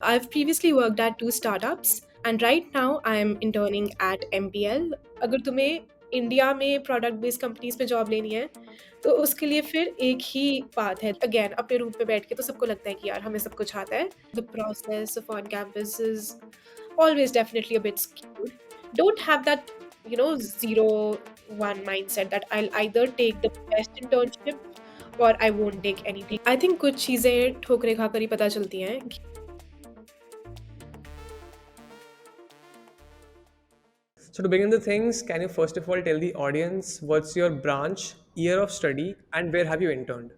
I've previously worked at two startups and right now I am interning at MPL. अगर तुम्हें India में product based companies में job लेनी है तो उसके लिए फिर एक ही पाथ है अगेन अपने रूम पे बैठ के तो सबको लगता है कि यार हमें सब कुछ आता है the process of on campus is always definitely a bit skewed. Don't have that, 0-1 mindset that I'll either take the best internship or I won't take anything. I think कुछ चीज़ें ठोकरे खाकर ही पता चलती हैं. So, to begin the things, can you first of all tell the audience what's your branch, year of study, and where have you interned?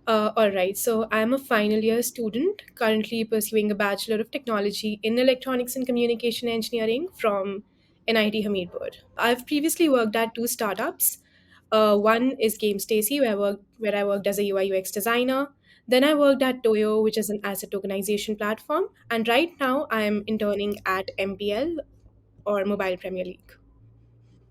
All right, so I'm a final year student currently pursuing a Bachelor of Technology in Electronics and Communication Engineering from NIT Hamirpur. I've previously worked at two startups. One is Game Stacy, where I worked as a UI UX designer. Then I worked at Toyo, which is an asset tokenization platform. And right now I'm interning at MPL or Mobile Premier League.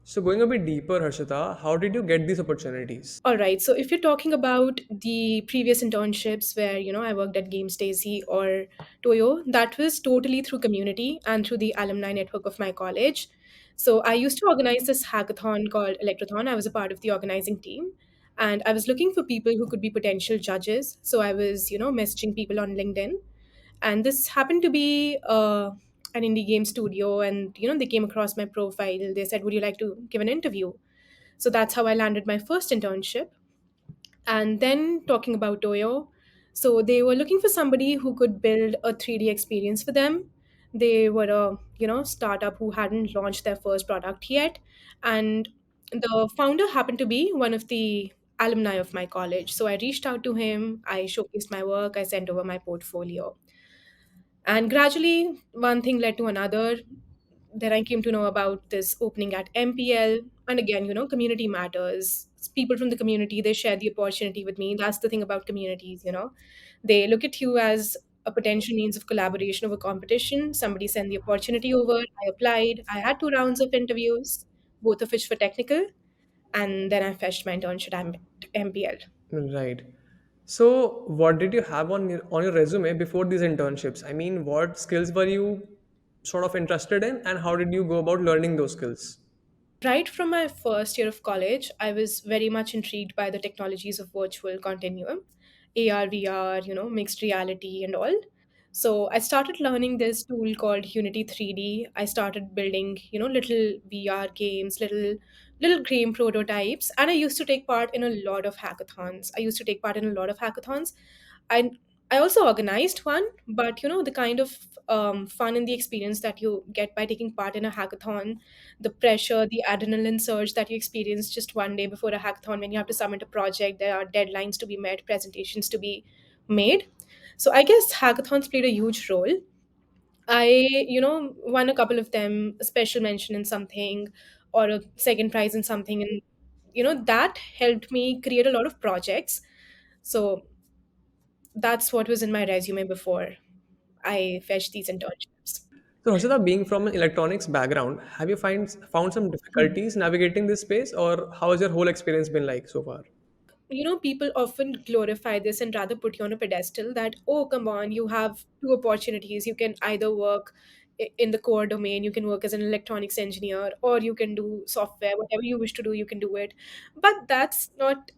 So, going a bit deeper, Harshita, how did you get these opportunities? All right. So if you're talking about the previous internships where, I worked at Game Stacy or Toyo, that was totally through community and through the alumni network of my college. So I used to organize this hackathon called Electrothon. I was a part of the organizing team and I was looking for people who could be potential judges. So I was, messaging people on LinkedIn. And this happened to be an indie game studio and, they came across my profile. They said, "Would you like to give an interview?" So that's how I landed my first internship. And then talking about Toyo, so they were looking for somebody who could build a 3D experience for them. They were a startup who hadn't launched their first product yet, and the founder happened to be one of the alumni of my college. So I reached out to him, I showcased my work, I sent over my portfolio. And gradually, one thing led to another. Then I came to know about this opening at MPL. And again, community matters. People from the community, they share the opportunity with me. That's the thing about communities. They look at you as a potential means of collaboration over competition. Somebody sent the opportunity over. I applied. I had two rounds of interviews, both of which were technical. And then I fetched my internship at MPL. Right. So, what did you have on your resume before these internships? I mean, what skills were you sort of interested in, and how did you go about learning those skills? Right from my first year of college, I was very much intrigued by the technologies of virtual continuum, AR, VR, mixed reality and all. So I started learning this tool called Unity 3D. I started building, little VR games, little game prototypes, and I used to take part in a lot of hackathons. I used to take part in a lot of hackathons. I I also organized one, but the kind of fun and the experience that you get by taking part in a hackathon, the pressure, the adrenaline surge that you experience just one day before a hackathon when you have to submit a project, there are deadlines to be met, presentations to be made. So I guess hackathons played a huge role. I, won a couple of them, a special mention in something or a second prize in something. And, that helped me create a lot of projects. So that's what was in my resume before I fetched these internships. So, Harshita, being from an electronics background, have you found some difficulties navigating this space, or how has your whole experience been like so far? People often glorify this and rather put you on a pedestal that, oh, come on, you have two opportunities. You can either work in the core domain, you can work as an electronics engineer, or you can do software, whatever you wish to do, you can do it. But that's not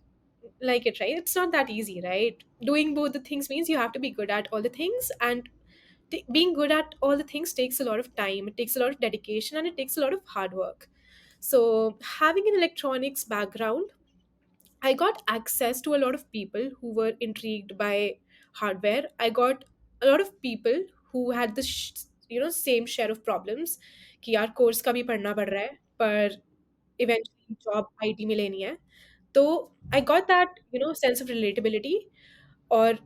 like it, right? It's not that easy, right? Doing both the things means you have to be good at all the things, and being good at all the things takes a lot of time, it takes a lot of dedication, and it takes a lot of hard work. So, having an electronics background, I got access to a lot of people who were intrigued by hardware. I got a lot of people who had this, same share of problems कि यार course का भी पढ़ना पड़ रहा है पर eventually job IT में लेनी है. तो I got that, sense of relatability. Or,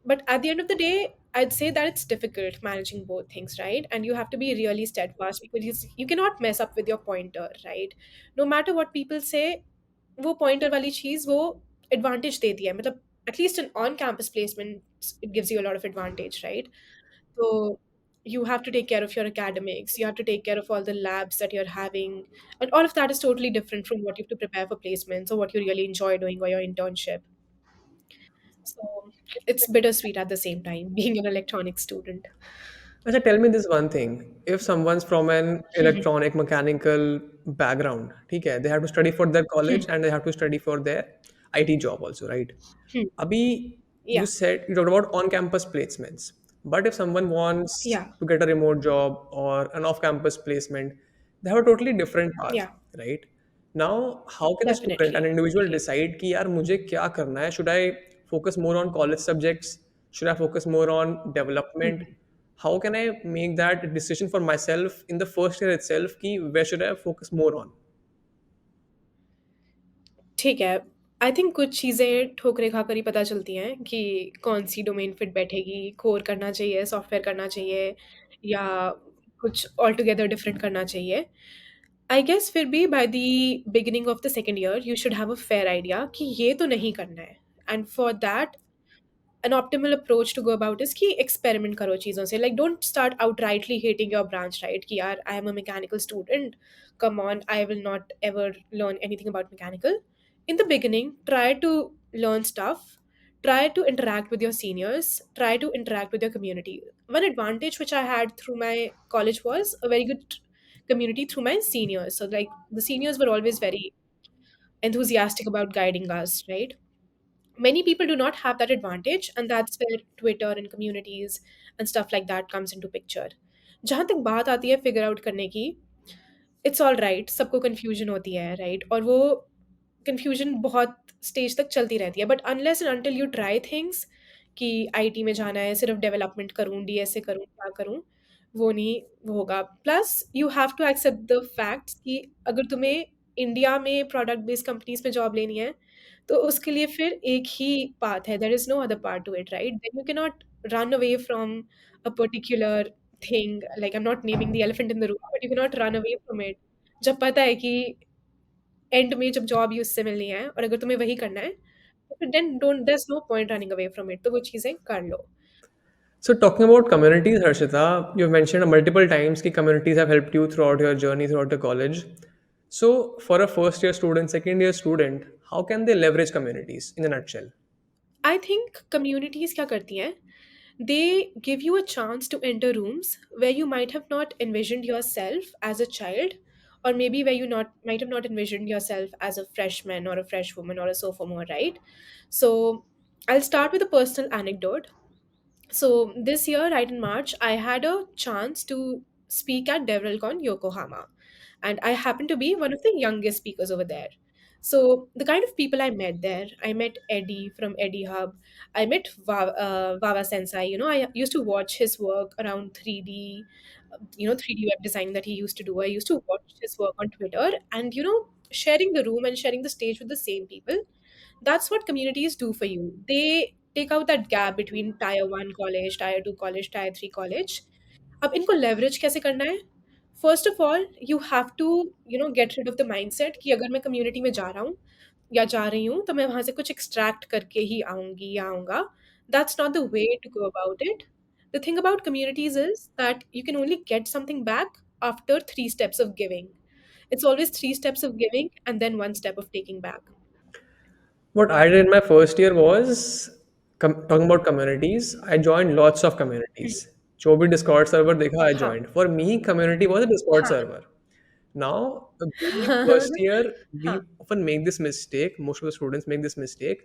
but at the end of the day, I'd say that it's difficult managing both things, right? And you have to be really steadfast because you cannot mess up with your pointer, right? No matter what people say, वो pointer वाली चीज़ वो advantage देती है मतलब at least in on campus placement it gives you a lot of advantage right तो you have to take care of your academics, you have to take care of all the labs that you're having, and all of that is totally different from what you have to prepare for placements or what you really enjoy doing or your internship. So it's bittersweet at the same time, being an electronics student. Acha, tell me this one thing. If someone's from an electronic mechanical background, ठीक है, they have to study for their college and they have to study for their IT job also, right? Abhi, Yeah, you talked about on-campus placements. But if someone wants yeah, to get a remote job or an off-campus placement, they have a totally different path, yeah, right? Now, how can a student, an definitely. individual decide कि यार मुझे क्या करना है? Should I focus more on college subjects? Should I focus more on development? How can I make that decision for myself in the first year itself कि where should I focus more on? ठीक है। I think कुछ चीज़ें ठोकरे खाकर ही पता चलती हैं कि कौन सी डोमेन फिट बैठेगी, कोर करना चाहिए, सॉफ्टवेयर करना चाहिए या कुछ ऑल टुगेदर डिफरेंट करना चाहिए। आई गेस फिर भी by the beginning of the second year you should have a fair idea कि ये तो नहीं करना है, and for that an optimal approach to go about is कि experiment करो चीज़ों से, like don't start outrightly hating your branch, right? कि यार I am a mechanical student, come on, I will not ever learn anything about mechanical. In the beginning, try to learn stuff, try to interact with your seniors, try to interact with your community. One advantage which I had through my college was a very good community through my seniors. So like the seniors were always very enthusiastic about guiding us, right? Many people do not have that advantage, and that's where Twitter and communities and stuff like that comes into picture. जहाँ तक बात आती है figure out करने की, it's all right, सबको confusion होती है, राइट? और वो कन्फ्यूजन बहुत स्टेज तक चलती रहती है, but unless and until you try things कि आईटी में जाना है, सिर्फ डेवलपमेंट करूँ, डीएसए करूँ, क्या करूँ, वो नहीं वो होगा। Plus you have to accept the facts कि अगर तुम्हें इंडिया में प्रोडक्ट बेस्ड कंपनीज में जॉब लेनी है, तो उसके लिए फिर एक ही पाथ है, there is no other part to it, right? Then you can not run away from a particular thing, like I am not naming the elephant in the room, but you can not run away from it जब पता है कि and में जब job ही उससे मिलनी है और अगर तुम्हें वही करना है, तो फिर then don't, there is no point running away from it, तो वो चीज़ें कर लो। So talking about communities, Harshita, you've mentioned multiple times that communities have helped you throughout your journey, throughout your college. So for a first year student, second year student, how can they leverage communities in a nutshell? I think communities क्या करती हैं, they give you a chance to enter rooms where you might have not envisioned yourself as a child, or maybe where you not might have not envisioned yourself as a freshman or a fresh woman or a sophomore, right? So I'll start with a personal anecdote. So this year, right in March, I had a chance to speak at DevRelCon Yokohama, and I happened to be one of the youngest speakers over there. So the kind of people I met there, I met Eddie from Eddie Hub. I met Vava Sensei. You know, I used to watch his work around 3D, 3D web design that he used to do. I used to watch his work on Twitter, and sharing the room and sharing the stage with the same people, that's what communities do for you. They take out that gap between tier 1 college, tier 2 college, tier 3 college. अब इनको leverage कैसे करना है? First of all, you have to, get rid of the mindset कि अगर मैं community में जा रहा हूँ या जा रही हूँ, तो मैं वहाँ से कुछ extract करके ही आऊँगी या आऊँगा. That's not the way to go about it. The thing about communities is that you can only get something back after 3 steps of giving. It's always 3 steps of giving and then 1 step of taking back. What I did in my first year was talking about communities. I joined lots of communities. जो भी Discord server देखा, I हाँ, joined. For me, community was a Discord हाँ. server. Now, being first year, we हाँ, often make this mistake. Most of the students make this mistake.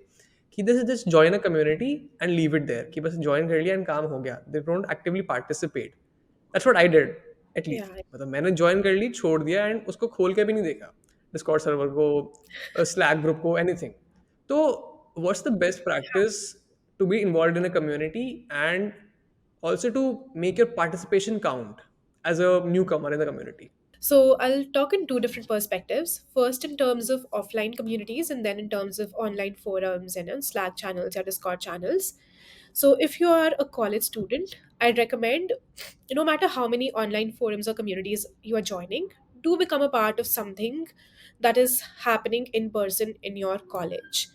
कि this is just join a community and leave it there. कि बस join कर लिया and काम हो गया. They don't actively participate. That's what I did, at least. yeah. मतलब मैंने join कर ली, छोड़ दिया and उसको खोल के भी नहीं देखा. Discord server को, Slack group को, anything. तो what's the best practice to be involved in a community and also to make your participation count as a newcomer in the community? So I'll talk in two different perspectives. First, in terms of offline communities, and then in terms of online forums and Slack channels or Discord channels. So if you are a college student, I'd recommend, no matter how many online forums or communities you are joining, do become a part of something that is happening in person in your college,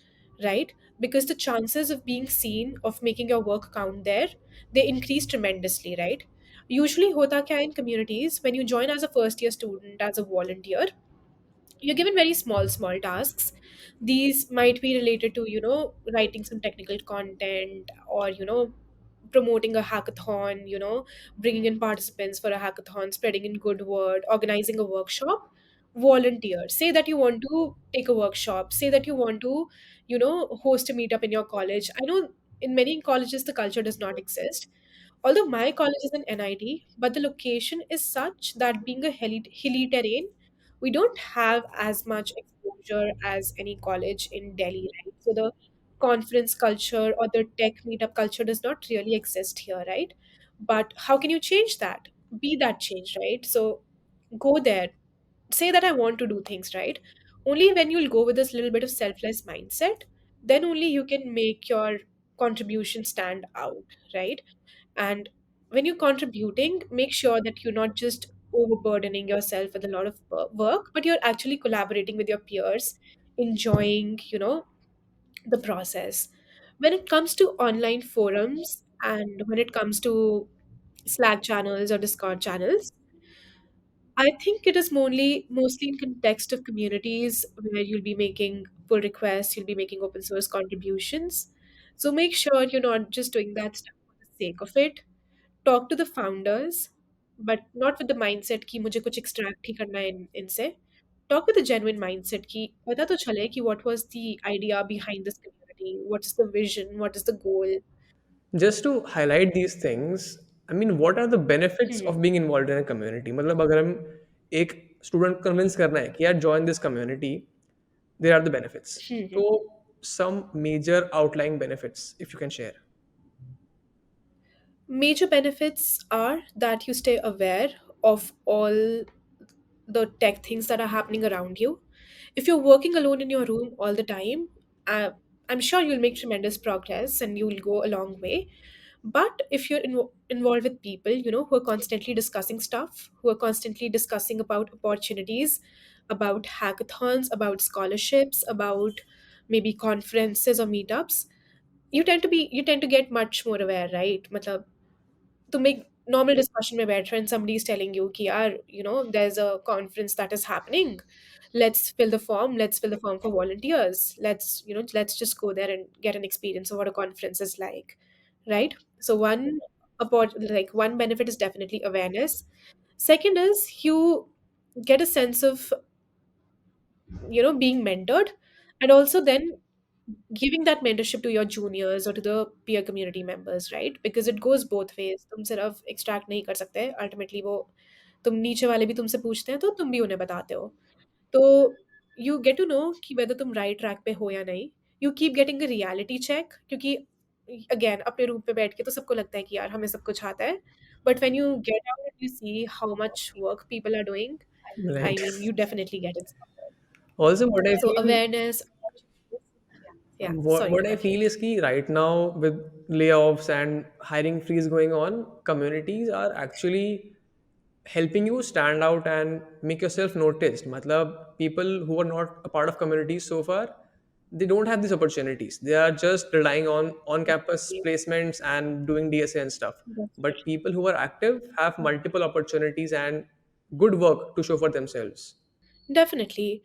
right? Because the chances of being seen, of making your work count there, they increase tremendously, right? Usually hota kya in communities, when you join as a first year student, as a volunteer, you're given very small tasks. These might be related to, writing some technical content, or, promoting a hackathon, bringing in participants for a hackathon, spreading in good word, organizing a workshop. Volunteer, say that you want to take a workshop, say that you want to, host a meetup in your college. I know in many colleges the culture does not exist. Although my college is an NIT, but the location is such that being a hilly terrain, we don't have as much exposure as any college in Delhi, right? So the conference culture or the tech meetup culture does not really exist here, right? But how can you change that? Be that change, right? So go there, say that I want to do things, right? Only when you'll go with this little bit of selfless mindset, then only you can make your contribution stand out, right? And when you're contributing, make sure that you're not just overburdening yourself with a lot of work, but you're actually collaborating with your peers, enjoying, the process. When it comes to online forums and when it comes to Slack channels or Discord channels, I think it is mostly in context of communities where you'll be making pull requests, you'll be making open source contributions. So make sure you're not just doing that stuff for the sake of it. Talk to the founders, but not with the mindset कि मुझे कुछ extract ही करना है इनसे. Talk with a genuine mindset कि पता तो चले कि what was the idea behind this community, what is the vision, what is the goal. Just to highlight these things, I mean, what are the benefits hmm of being involved in a community? मतलब अगर हम एक student convince करना है कि यार join this community, there are the benefits. Hmm So some major outlying benefits, if you can share. Major benefits are that you stay aware of all the tech things that are happening around you. If you're working alone in your room all the time, uh, I'm sure you'll make tremendous progress and you'll go a long way. But if you're involved with people, who are constantly discussing stuff, who are constantly discussing about opportunities, about hackathons, about scholarships, about maybe conferences or meetups, you tend to get much more aware, right? मतलब तुम एक normal discussion में बैठ रहे हो and somebody is telling you कि यार, there's a conference that is happening. Let's fill the form for volunteers. Let's just go there and get an experience of what a conference is like, right? So one benefit is definitely awareness. Second is you get a sense of, being mentored, and also then giving that mentorship to your juniors or to the peer community members, right? Because it goes both ways. तुम सिर्फ extract नहीं कर सकते, ultimately वो तुम नीचे वाले भी तुमसे पूछते हैं तो तुम भी उन्हें बताते हो. तो you get to know कि whether तुम right track पे हो या नहीं. You keep getting a reality check, क्योंकि again अपने रूम पे बैठ के तो सबको लगता है कि यार हमें सब कुछ आता है. But when you get out and you see how much work people are doing, I Right. mean, you definitely get inspired. Also, what I So feel awareness, opportunities. Yeah, sorry, what I feel continue. is कि right now with layoffs and hiring freeze going on, communities are actually helping you stand out and make yourself noticed. मतलब people who are not a part of communities so far, they don't have these opportunities. They are just relying on on-campus placements and doing DSA and stuff. That's But people who are active have multiple opportunities and good work to show for themselves. definitely.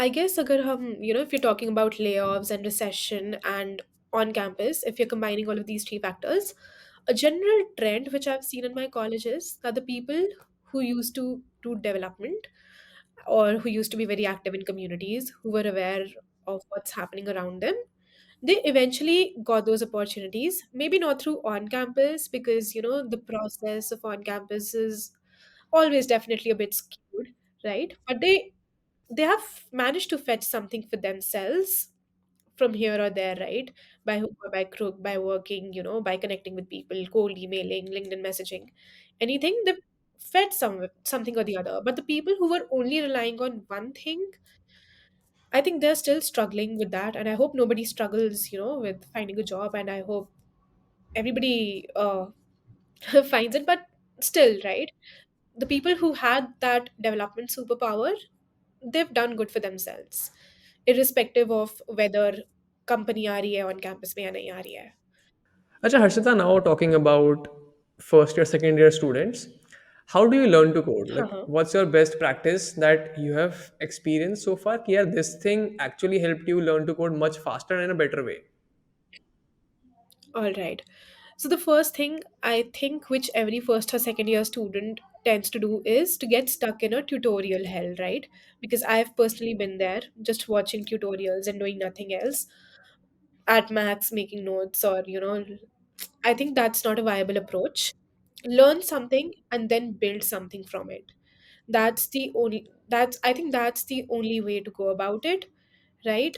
I guess अगर हम, if you're talking about layoffs and recession and on campus, if you're combining all of these three factors, a general trend which I've seen in my college is that the people who used to do development or who used to be very active in communities, who were aware of what's happening around them, they eventually got those opportunities. Maybe not through on campus, because the process of on campus is always definitely a bit skewed, right? But they have managed to fetch something for themselves from here or there, right? By hook or by crook, by working, by connecting with people, cold emailing, LinkedIn messaging, anything, they fed something or the other. But the people who were only relying on one thing, I think they're still struggling with that, and I hope nobody struggles, with finding a job, and I hope everybody finds it. But still, right? The people who had that development superpower, they've done good for themselves, irrespective of whether company आ रही है on campus में या नहीं आ रही है. Acha Harshita, now talking about first year, second year students, How do you learn to code? Like, Uh-huh. what's your best practice that you have experienced so far? Yeah, this thing actually helped you learn to code much faster and in a better way. All right. So the first thing I think which every first or second year student tends to do is to get stuck in a tutorial hell, right? Because I've personally been there, just watching tutorials and doing nothing else at max, making notes, or I think that's not a viable approach. Learn something and then build something from it. That's I think that's the only way to go about it, right?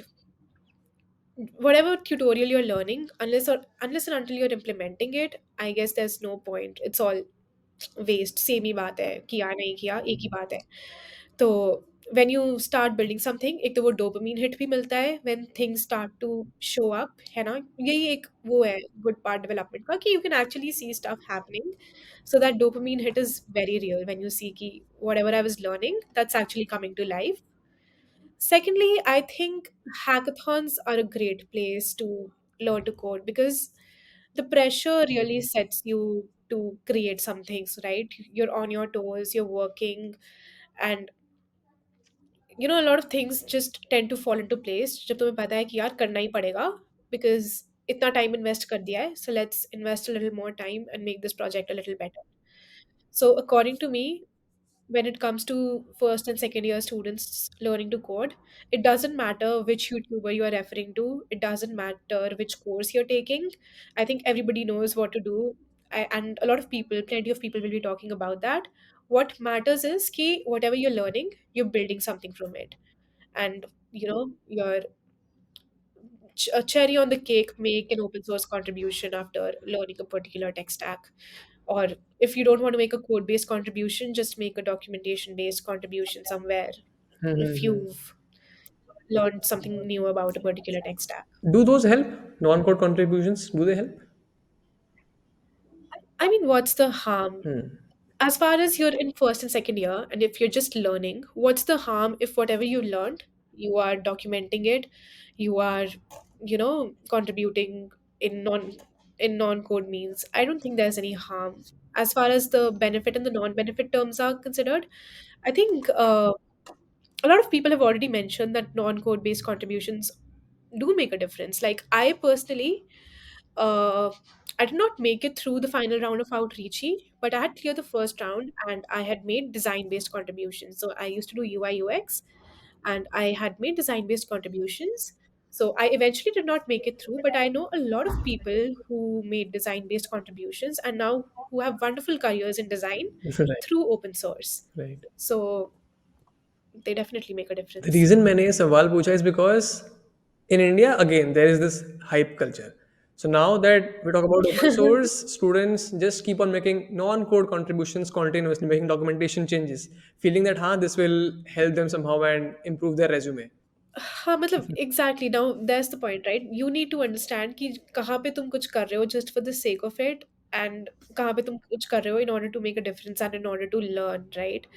Whatever tutorial you're learning, unless and until you're implementing it, I guess there's no point. It's all waste same ही बात है किया नहीं किया एक ही बात है तो when you start building something एक तो वो dopamine hit भी मिलता है when things start to show up है ना यही एक वो है good part development का कि you can actually see stuff happening so that dopamine hit is very real when you see कि whatever I was learning that's actually coming to life. Secondly, I think hackathons are a great place to learn to code because the pressure really sets you to create some things, right? You're on your toes, you're working, and a lot of things just tend to fall into place जब तुम्हें पता है कि यार करना ही पड़ेगा because इतना time invest कर दिया है, so let's invest a little more time and make this project a little better. So according to me, when it comes to first and second year students learning to code, it doesn't matter which YouTuber you are referring to, it doesn't matter which course you're taking. I think everybody knows what to do. And a lot of people, plenty of people will be talking about that. What matters is ki whatever you're learning, you're building something from it. And your a cherry on the cake, make an open source contribution after learning a particular tech stack. Or if you don't want to make a code based contribution, just make a documentation based contribution somewhere if you've learned something new about a particular tech stack. Do those help? Non-code contributions, do they help? I mean, what's the harm? As far as you're in first and second year, and if you're just learning, what's the harm if whatever you learned, you are documenting it, you are, contributing in non code means? I don't think there's any harm. As far as the benefit and the non benefit terms are considered, I think a lot of people have already mentioned that non code based contributions do make a difference. Like I personally, uh, I did not make it through the final round of Outreachy, but I had cleared the first round and I had made design based contributions. So I used to do UI UX and I had made design based contributions. So I eventually did not make it through, but I know a lot of people who made design based contributions and now who have wonderful careers in design Right, through open source. right. So they definitely make a The difference. reason मैंने ये सवाल पूछा is because in India again there is this hype culture. So now that we talk about open source, students just keep on making non-code contributions continuously, making documentation changes, feeling that this will help them somehow and improve their resume. हाँ मतलब exactly now that's the point right you need to understand कि कहाँ पे तुम कुछ कर रहे हो just for the sake of it and कहाँ पे तुम कुछ कर रहे हो in order to make a difference and in order to learn right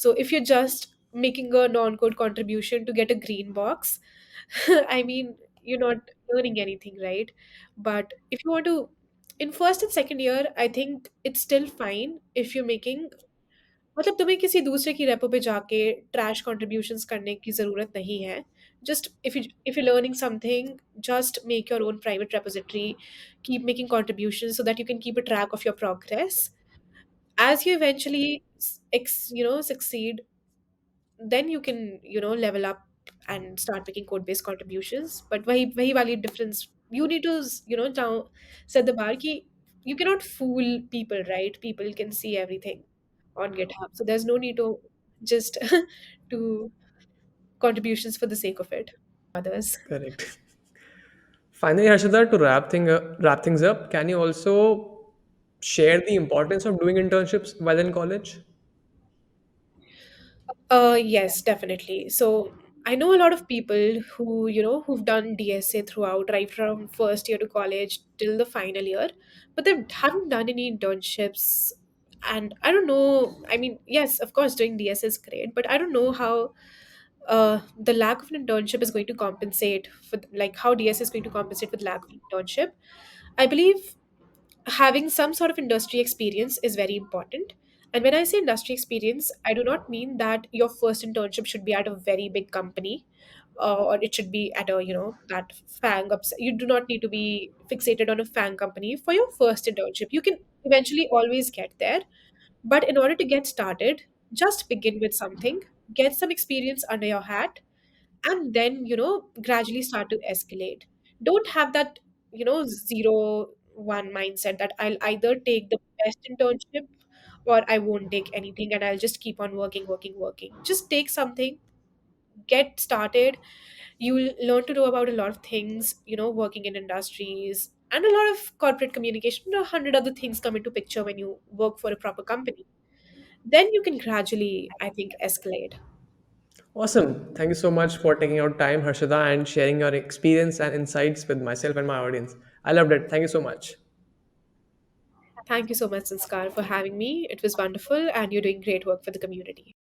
so if you just making a non-code contribution to get a green box I mean you're not learning anything right but if you want to in first and second year I think it's still fine if you're making मतलब तुम्हें किसी दूसरे की repo पे जाके trash contributions करने की ज़रूरत नहीं है just if you're learning something just make your own private repository keep making contributions so that you can keep a track of your progress as you eventually succeed then you can level up and start making code based contributions but wahi wali difference you need to now set the bar ki you cannot fool people right people can see everything on GitHub. So there's no need to just do contributions for the sake of it. Others. Correct. Finally, Harshada, to wrap things up, can you also share the importance of doing internships while in college? Yes, definitely. So I know a lot of people who, who've done DSA throughout, right from first year to college till the final year, but they haven't done any internships. And I don't know, I mean, yes, of course, doing DSA is great, but I don't know how the lack of an internship is going to compensate for, like, how DSA is going to compensate for the lack of an internship. I believe having some sort of industry experience is very important And when I say industry experience, I do not mean that your first internship should be at a very big company, or it should be at a, that FANG up. You do not need to be fixated on a FANG company for your first internship. You can eventually always get there. But in order to get started, just begin with something, get some experience under your hat, and then, gradually start to escalate. Don't have that, 0-1 mindset that I'll either take the best internship or I won't take anything and I'll just keep on working, working, working. Just take something, get started. You'll learn to know about a lot of things, working in industries and a lot of corporate communication. A hundred other things come into picture when you work for a proper company. Then you can gradually, I think, escalate. Awesome. Thank you so much for taking out time, Harshada, and sharing your experience and insights with myself and my audience. I loved it. Thank you so much. Thank you so much, Sanskar, for having me. It was wonderful, and you're doing great work for the community.